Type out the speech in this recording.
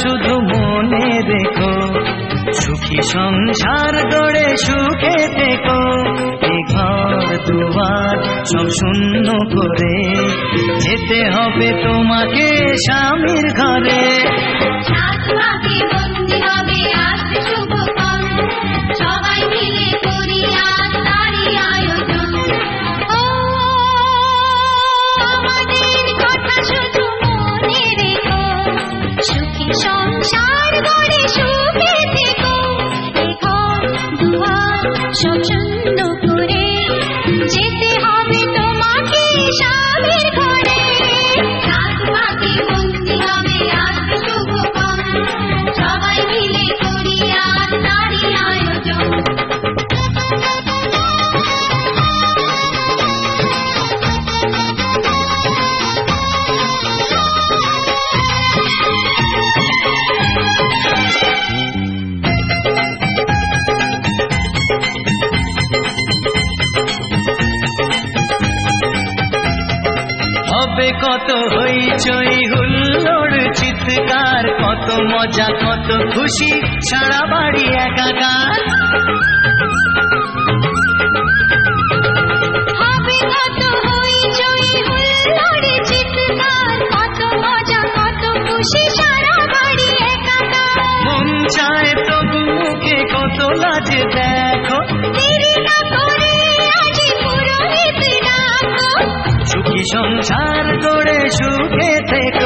শুধু মনে রেখো, সুখী সংসার গড়ে সুখে থেকো। এ ঘর দুয়ার সব শূন্য করে যেতে হবে তোমাকে স্বামীর ঘরে। সবাই মিলে করি আজ তারই আয়োজন। ও আমাদের কথা শুধু মনে রেখো, সুখী সংসার গড়ে সুখে থেকো। এ ঘর দুয়ার সব শূন্য করে যেতে হবে তোমাকে স্বামীর ঘরে। রাত বাকি বন্দি হবে আসবে শুভক্ষণ, সবাই মিলে করি আজ তারই আয়োজন। হবে কত হইচই হুল্লোড় চিৎকার, কত মজা কত খুশি সারা বাড়ি একাকার। হবে কত হইচই হুল্লোড় চিৎকার, কত মজা কত খুশি সারা বাড়ি একাকার। মন চায় তবু মুখে কত লাজে দেখো, দেরি না করে আজই পুরোহিত ডাকো। সুখী সংসার গড়ে সুখে থেকে